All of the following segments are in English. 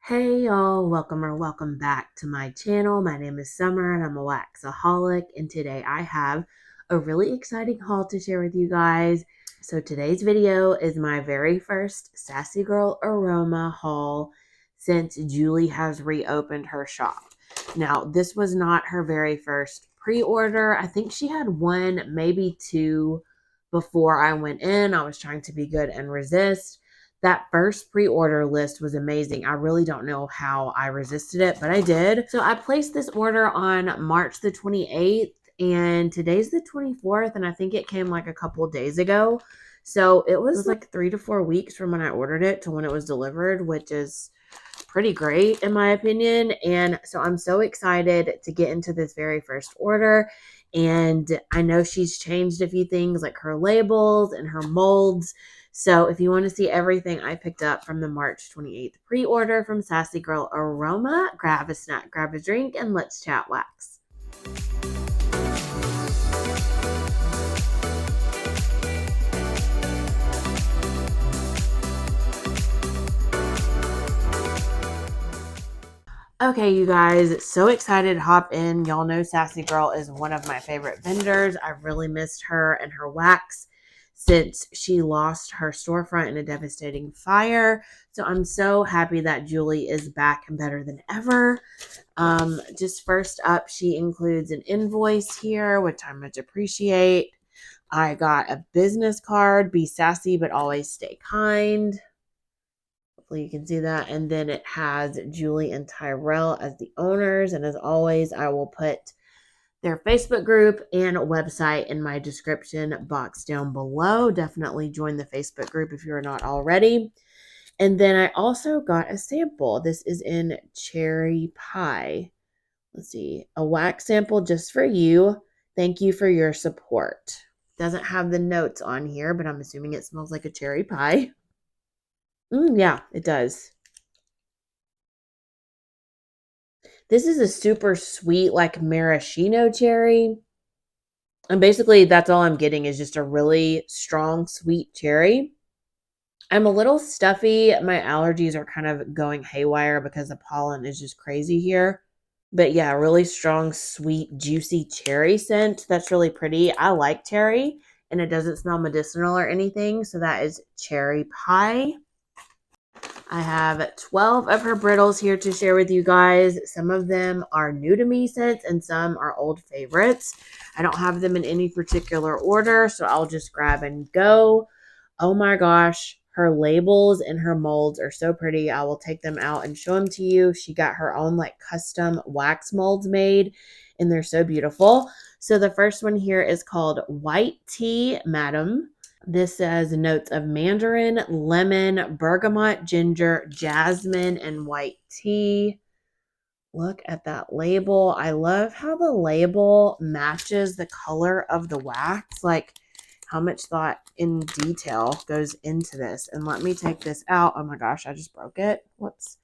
Hey y'all, welcome back to my channel. My name is Summer and I'm a waxaholic, and today I have a really exciting haul to share with you guys. So today's video is my very first Sassy Girl Aroma haul since Julie has reopened her shop. Now, this was not her very first pre-order. I think she had one, maybe two before I went in. I was trying to be good and resist. That first pre-order list was amazing. I really don't know how I resisted it, but I did. So I placed this order on March the 28th, and today's the 24th, and I think it came like a couple of days ago. So it was like 3 to 4 weeks from when I ordered it to when it was delivered, which is pretty great in my opinion. And so I'm so excited to get into this very first order. And I know she's changed a few things like her labels and her molds. So if you want to see everything I picked up from the March 28th pre-order from Sassy Girl Aroma, grab a snack, grab a drink, and let's chat wax. Okay, you guys, so excited to hop in. Y'all know Sassy Girl is one of my favorite vendors. I've really missed her and her wax since she lost her storefront in a devastating fire. So I'm so happy that Julie is back and better than ever. Just first up, she includes an invoice here, which I much appreciate. I got a business card, be sassy, but always stay kind. Hopefully you can see that. And then it has Julie and Tyrell as the owners. And as always, I will put their Facebook group and website in my description box down below. Definitely join the Facebook group if you're not already. And then I also got a sample. This is in cherry pie. Let's see, a wax sample just for you. Thank you for your support. Doesn't have the notes on here, but I'm assuming it smells like a cherry pie. Yeah, it does. This is a super sweet, like maraschino cherry. And basically, that's all I'm getting is just a really strong, sweet cherry. I'm a little stuffy. My allergies are kind of going haywire because the pollen is just crazy here. But yeah, really strong, sweet, juicy cherry scent. That's really pretty. I like cherry, and it doesn't smell medicinal or anything. So that is cherry pie. I have 12 of her brittles here to share with you guys. Some of them are new to me scents and some are old favorites. I don't have them in any particular order, so I'll just grab and go. Oh my gosh, her labels and her molds are so pretty. I will take them out and show them to you. She got her own like custom wax molds made, and they're so beautiful. So the first one here is called White Tea Madam. This says notes of mandarin, lemon, bergamot, ginger, jasmine, and white tea. Look at that label. I love how the label matches the color of the wax. Like how much thought in detail goes into this. And let me take this out. Oh my gosh, I just broke it. Whoops.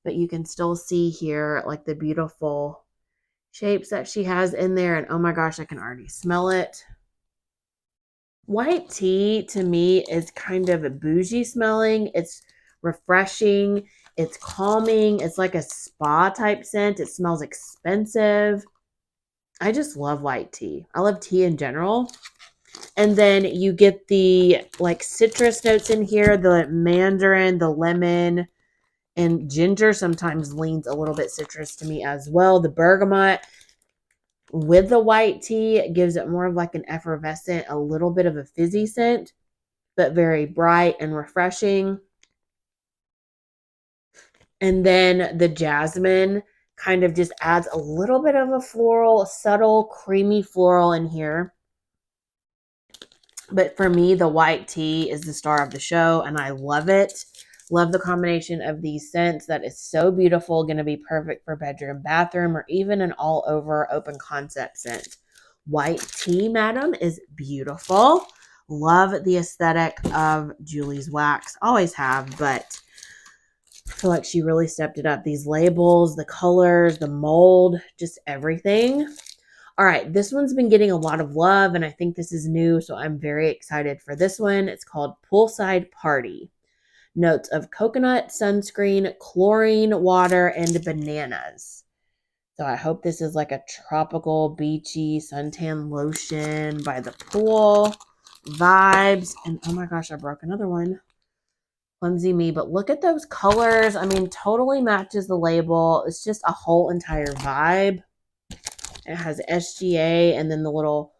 But you can still see here like the beautiful shapes that she has in there. And oh my gosh, I can already smell it. White tea to me is kind of bougie smelling. It's refreshing. It's calming. It's like a spa type scent. It smells expensive. I just love white tea. I love tea in general. And then you get the like citrus notes in here, the mandarin, the lemon, and ginger sometimes leans a little bit citrus to me as well. The bergamot with the white tea, it gives it more of like an effervescent, a little bit of a fizzy scent, but very bright and refreshing. And then the jasmine kind of just adds a little bit of a floral, subtle, creamy floral in here. But for me, the white tea is the star of the show, and I love it. Love the combination of these scents. That is so beautiful. Going to be perfect for bedroom, bathroom, or even an all-over open concept scent. White tea, madam, is beautiful. Love the aesthetic of Julie's wax. Always have, but I feel like she really stepped it up. These labels, the colors, the mold, just everything. All right, this one's been getting a lot of love, and I think this is new, so I'm very excited for this one. It's called Poolside Party. Notes of coconut, sunscreen, chlorine, water, and bananas. So I hope this is like a tropical, beachy suntan lotion by the pool vibes. And oh my gosh, I broke another one. Clumsy me, but look at those colors. I mean, totally matches the label. It's just a whole entire vibe. It has SGA and then the little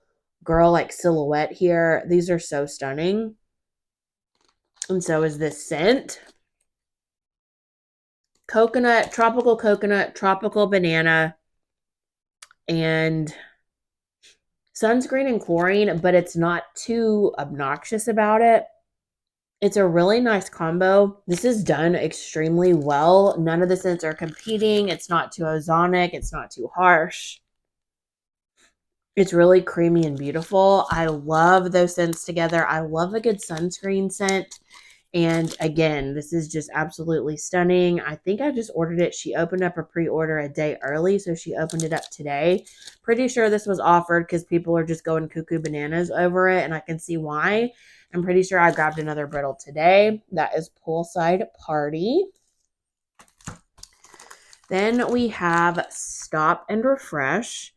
girl like silhouette here. These are so stunning. And so is this scent. Coconut, tropical banana, and sunscreen and chlorine, but it's not too obnoxious about it. It's a really nice combo. This is done extremely well. None of the scents are competing. It's not too ozonic. It's not too harsh. It's really creamy and beautiful. I love those scents together. I love a good sunscreen scent. And again, this is just absolutely stunning. I think I just ordered it. She opened up a pre-order a day early, so she opened it up today. Pretty sure this was offered because people are just going cuckoo bananas over it, and I can see why. I'm pretty sure I grabbed another brittle today. That is Poolside Party. Then we have Stop and Refresh.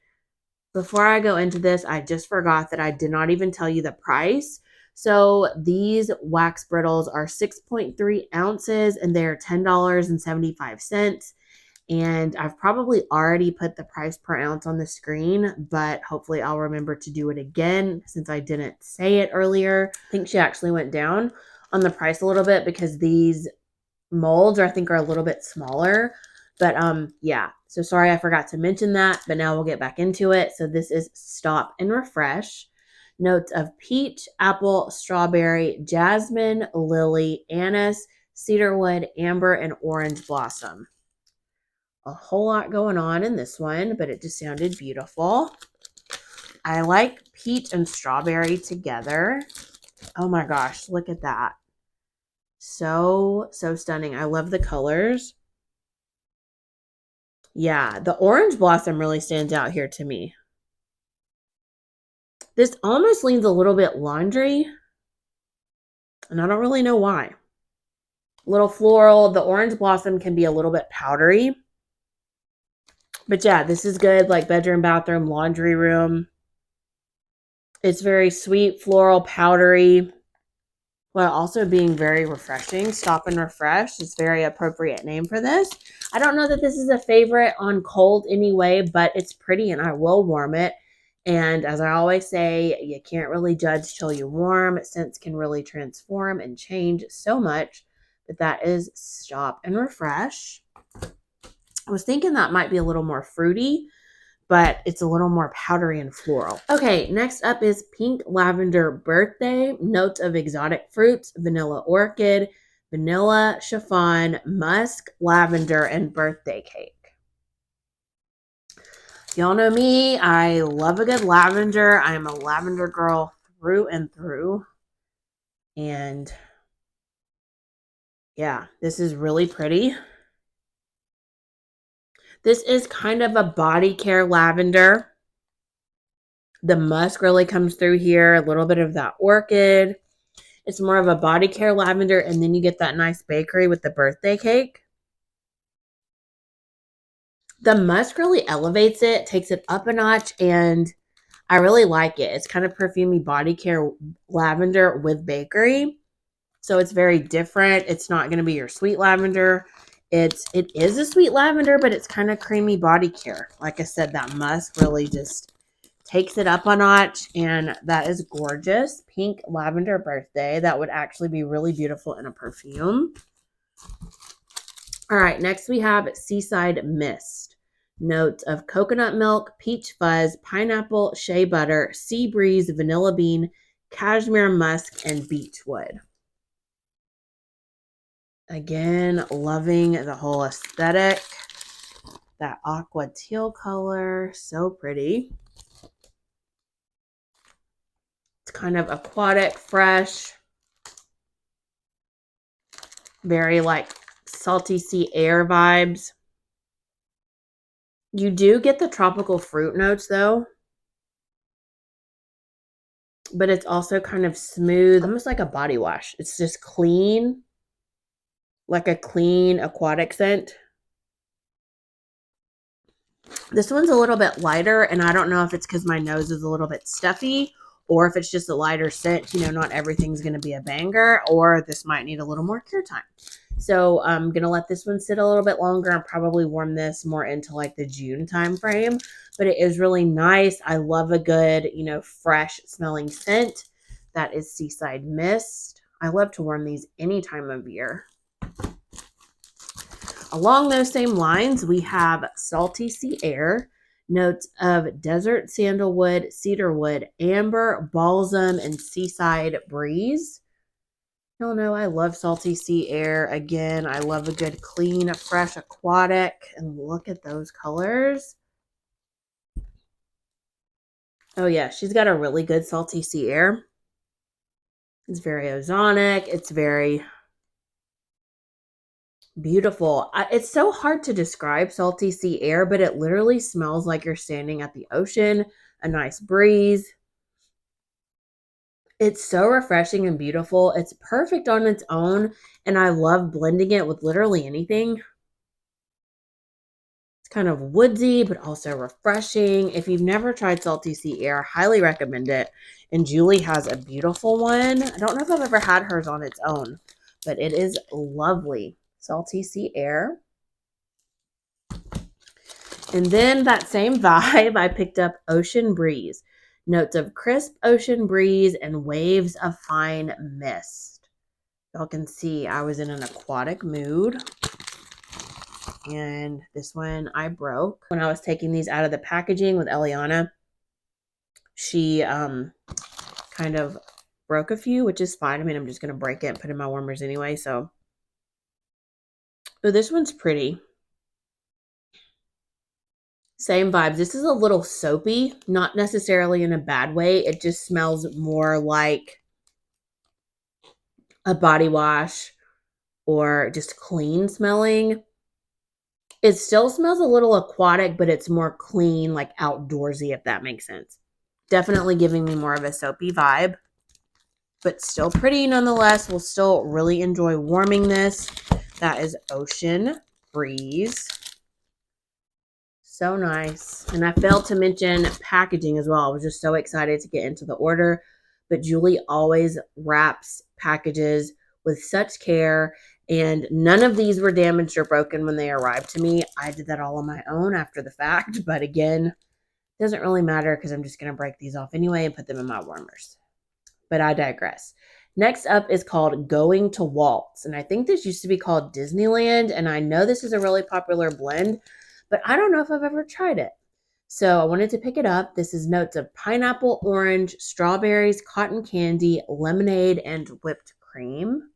Before I go into this, I just forgot that I did not even tell you the price. So these wax brittles are 6.3 ounces and they're $10.75. And I've probably already put the price per ounce on the screen, but hopefully I'll remember to do it again since I didn't say it earlier. I think she actually went down on the price a little bit because these molds I think are a little bit smaller. But yeah, so sorry I forgot to mention that, but now we'll get back into it. So this is Stop and Refresh. Notes of peach, apple, strawberry, jasmine, lily, anise, cedarwood, amber, and orange blossom. A whole lot going on in this one, but it just sounded beautiful. I like peach and strawberry together. Oh my gosh, look at that. So stunning. I love the colors. Yeah, the orange blossom really stands out here to me. This almost leans a little bit laundry, and I don't really know why. A little floral. The orange blossom can be a little bit powdery. But yeah, this is good, like bedroom, bathroom, laundry room. It's very sweet, floral, powdery, while also being very refreshing. Stop and Refresh is very appropriate name for this. I don't know that this is a favorite on cold anyway, but it's pretty and I will warm it. And as I always say, you can't really judge till you warm. Scents can really transform and change so much. But that is Stop and Refresh. I was thinking that might be a little more fruity, but it's a little more powdery and floral. Okay, next up is Pink Lavender Birthday. Notes of exotic fruits, vanilla orchid, vanilla, chiffon, musk, lavender, and birthday cake. Y'all know me. I love a good lavender. I am a lavender girl through and through. And yeah, this is really pretty. This is kind of a body care lavender. The musk really comes through here. A little bit of that orchid. It's more of a body care lavender. And then you get that nice bakery with the birthday cake. The musk really elevates it, takes it up a notch, and I really like it. It's kind of perfumey body care lavender with bakery. So it's very different. It's not going to be your sweet lavender. It is a sweet lavender, but it's kind of creamy body care. Like I said, that musk really just takes it up a notch, and that is gorgeous. Pink Lavender Birthday. That would actually be really beautiful in a perfume. All right, next we have Seaside Mist. Notes of coconut milk, peach fuzz, pineapple, shea butter, sea breeze, vanilla bean, cashmere musk, and beechwood. Again, loving the whole aesthetic. That aqua teal color, so pretty. It's kind of aquatic, fresh. Very like salty sea air vibes. You do get the tropical fruit notes though. But it's also kind of smooth, almost like a body wash. It's just clean. like a clean aquatic scent. This one's a little bit lighter, and I don't know if it's because my nose is a little bit stuffy or if it's just a lighter scent. You know, not everything's going to be a banger, or this might need a little more cure time. So I'm going to let this one sit a little bit longer and probably warm this more into like the June time frame. But it is really nice. I love a good, you know, fresh smelling scent. That is Seaside Mist. I love to warm these any time of year. Along those same lines, we have Salty Sea Air, notes of desert sandalwood, cedarwood, amber, balsam, and seaside breeze. Y'all know I love Salty Sea Air. Again, I love a good clean, fresh aquatic. And look at those colors. Oh yeah, she's got a really good Salty Sea Air. It's very ozonic. It's very beautiful. It's so hard to describe Salty Sea Air, but it literally smells like you're standing at the ocean, a nice breeze. It's so refreshing and beautiful. It's perfect on its own, and I love blending it with literally anything. It's kind of woodsy, but also refreshing. If you've never tried Salty Sea Air, highly recommend it. And Julie has a beautiful one. I don't know if I've ever had hers on its own, but it is lovely. Salty Sea Air. And then that same vibe, I picked up Ocean Breeze. Notes of crisp ocean breeze and waves of fine mist. Y'all can see I was in an aquatic mood. And this one I broke. When I was taking these out of the packaging with Eliana, she kind of broke a few, which is fine. I mean, I'm just going to break it and put in my warmers anyway. So, oh, this one's pretty. Same vibes. This is a little soapy, not necessarily in a bad way. It just smells more like a body wash or just clean smelling. It still smells a little aquatic, but it's more clean, like outdoorsy, if that makes sense. Definitely giving me more of a soapy vibe, but still pretty nonetheless. We'll still really enjoy warming this. That is Ocean Breeze. So nice. And I failed to mention packaging as well. I was just so excited to get into the order. But Julie always wraps packages with such care. And none of these were damaged or broken when they arrived to me. I did that all on my own after the fact. But again, it doesn't really matter because I'm just going to break these off anyway and put them in my warmers. But I digress. Next up is called Going to Walts. And I think this used to be called Disneyland. And I know this is a really popular blend, but I don't know if I've ever tried it. So I wanted to pick it up. This is notes of pineapple, orange, strawberries, cotton candy, lemonade, and whipped cream.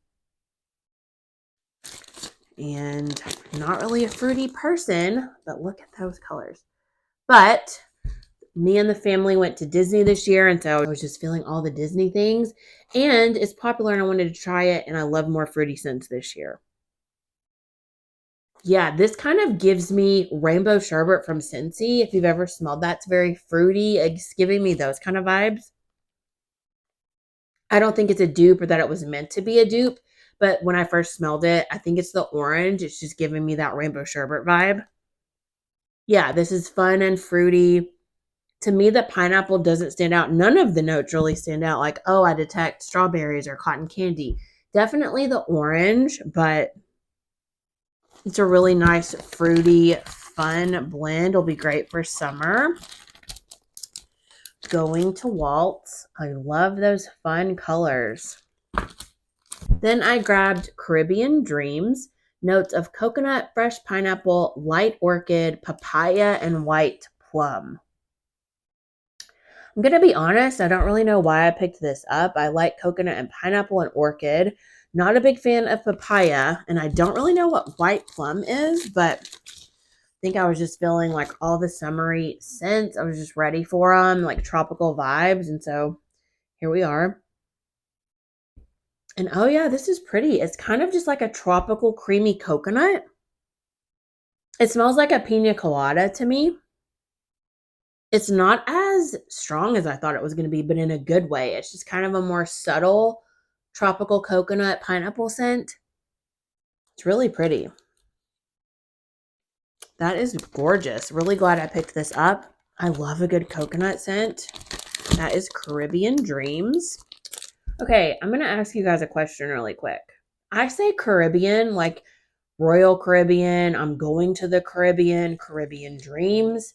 And not really a fruity person, but look at those colors. But me and the family went to Disney this year, and so I was just feeling all the Disney things. And it's popular, and I wanted to try it, and I love more fruity scents this year. Yeah, this kind of gives me rainbow sherbet from Scentsy. If you've ever smelled that, it's very fruity. It's giving me those kind of vibes. I don't think it's a dupe or that it was meant to be a dupe, but when I first smelled it, I think it's the orange. It's just giving me that rainbow sherbet vibe. Yeah, this is fun and fruity. To me, the pineapple doesn't stand out. None of the notes really stand out like, oh, I detect strawberries or cotton candy. Definitely the orange, but it's a really nice, fruity, fun blend. It'll be great for summer. Going to Waltz. I love those fun colors. Then I grabbed Caribbean Dreams. Notes of coconut, fresh pineapple, light orchid, papaya, and white plum. I'm going to be honest, I don't really know why I picked this up. I like coconut and pineapple and orchid. Not a big fan of papaya, and I don't really know what white plum is, but I think I was just feeling like all the summery scents. I was just ready for them, like tropical vibes, and so here we are. And oh yeah, this is pretty. It's kind of just like a tropical creamy coconut. It smells like a pina colada to me. It's not as strong as I thought it was going to be, but in a good way. It's just kind of a more subtle tropical coconut pineapple scent. It's really pretty. That is gorgeous. Really glad I picked this up. I love a good coconut scent. That is Caribbean Dreams. Okay, I'm going to ask you guys a question really quick. I say Caribbean, like Royal Caribbean, I'm going to the Caribbean, Caribbean Dreams,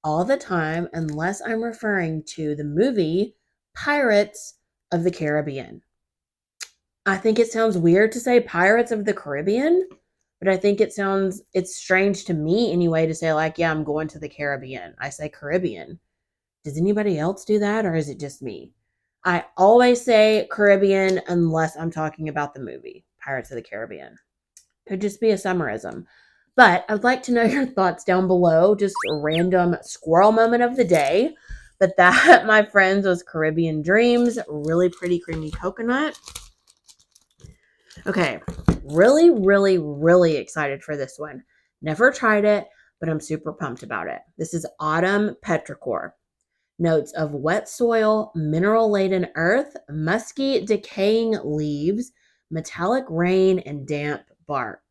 all the time, unless I'm referring to the movie Pirates of the Caribbean. I think it sounds weird to say Pirates of the Caribbean, but I think it's strange to me anyway to say, like, yeah, I'm going to the Caribbean. I say Caribbean. Does anybody else do that, or is it just me? I always say Caribbean unless I'm talking about the movie Pirates of the Caribbean. Could just be a summerism. But I'd like to know your thoughts down below. Just a random squirrel moment of the day. But that, my friends, was Caribbean Dreams. Really pretty creamy coconut. Okay, really, really, really excited for this one. Never tried it, but I'm super pumped about it. This is Autumn Petraore. Notes of wet soil, mineral-laden earth, musky, decaying leaves, metallic rain, and damp bark.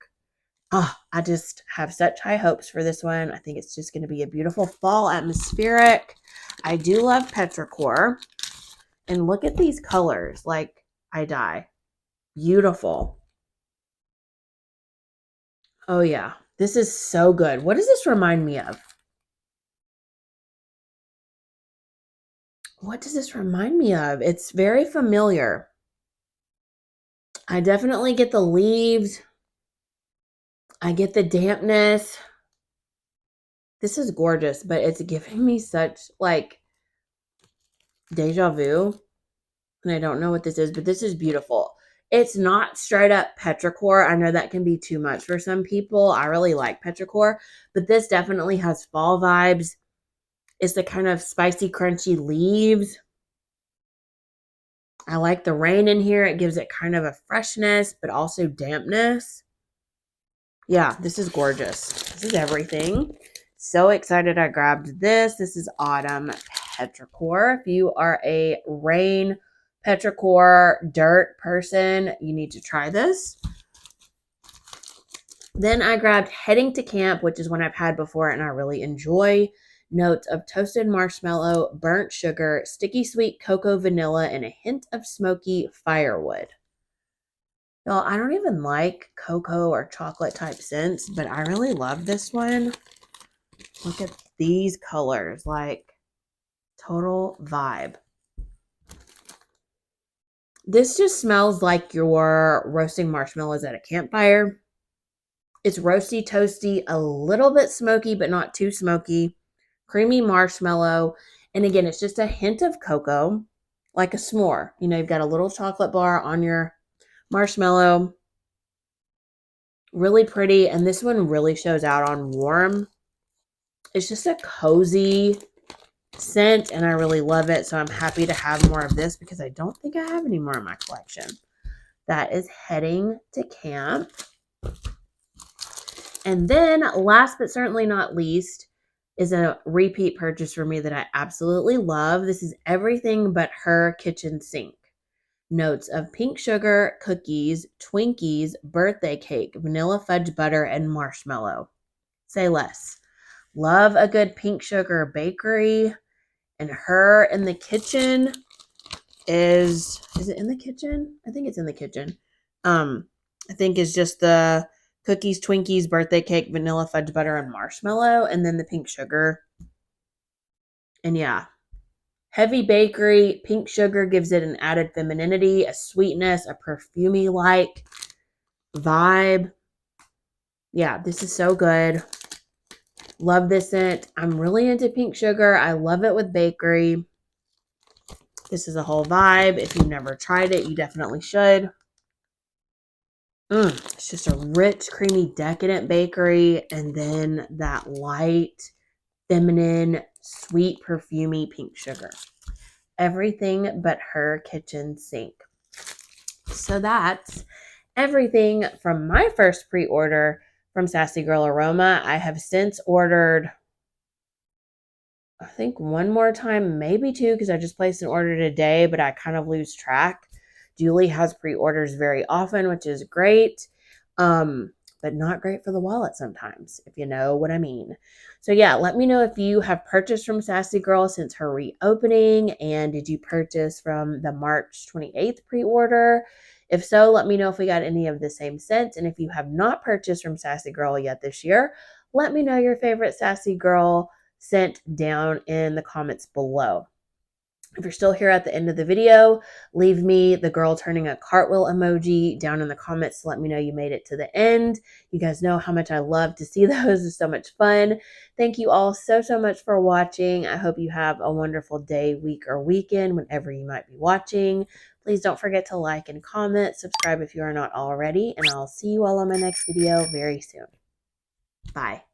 Oh, I just have such high hopes for this one. I think it's just going to be a beautiful fall atmospheric. I do love Petraore. And look at these colors. Like, I die. Beautiful. Oh, yeah. This is so good. What does this remind me of? What does this remind me of? It's very familiar. I definitely get the leaves. I get the dampness. This is gorgeous, but it's giving me such, like, deja vu. And I don't know what this is, but this is beautiful. It's not straight up Petraore. I know that can be too much for some people. I really like Petraore, but this definitely has fall vibes. It's the kind of spicy, crunchy leaves. I like the rain in here. It gives it kind of a freshness, but also dampness. Yeah, this is gorgeous. This is everything. So excited I grabbed this. This is Autumn Petraore. If you are a rain Petraore dirt person, you need to try this. Then I grabbed Heading to Camp, which is one I've had before and I really enjoy. Notes of toasted marshmallow, burnt sugar, sticky sweet cocoa vanilla, and a hint of smoky firewood. Y'all, I don't even like cocoa or chocolate type scents, but I really love this one. Look at these colors, like total vibe. This just smells like you're roasting marshmallows at a campfire. It's roasty, toasty, a little bit smoky, but not too smoky. Creamy marshmallow. And again, it's just a hint of cocoa, like a s'more. You know, you've got a little chocolate bar on your marshmallow. Really pretty. And this one really shows out on warm. It's just a cozy scent, and I really love it. So I'm happy to have more of this because I don't think I have any more in my collection. That is Heading to Camp. And then last but certainly not least is a repeat purchase for me that I absolutely love. This is Everything But Her Kitchen Sink. Notes of pink sugar, cookies, Twinkies, birthday cake, vanilla fudge butter, and marshmallow. Say less. Love a good pink sugar bakery. And Her in the Kitchen is it in the kitchen? I think it's in the kitchen. I think it's just the cookies, Twinkies, birthday cake, vanilla fudge butter, and marshmallow, and then the pink sugar. And yeah, heavy bakery, pink sugar gives it an added femininity, a sweetness, a perfumey-like vibe. Yeah, this is so good. Love this scent. I'm really into pink sugar. I love it with bakery. This is a whole vibe. If you've never tried it, you definitely should. It's just a rich, creamy, decadent bakery. And then that light, feminine, sweet, perfumey pink sugar. Everything But Her Kitchen Sink. So that's everything from my first pre-order from Sassy Girl Aroma. I have since ordered, I think, one more time, maybe two, because I just placed an order today, but I kind of lose track. Julie has pre-orders very often, which is great. but not great for the wallet sometimes, if you know what I mean. So yeah, let me know if you have purchased from Sassy Girl since her reopening, and did you purchase from the March 28th pre-order? If so, let me know if we got any of the same scents. And if you have not purchased from Sassy Girl yet this year, let me know your favorite Sassy Girl scent down in the comments below. If you're still here at the end of the video, leave me the girl turning a cartwheel emoji down in the comments to let me know you made it to the end. You guys know how much I love to see those. It's so much fun. Thank you all so, so much for watching. I hope you have a wonderful day, week, or weekend whenever you might be watching. Please don't forget to like and comment, subscribe if you are not already, and I'll see you all on my next video very soon. Bye.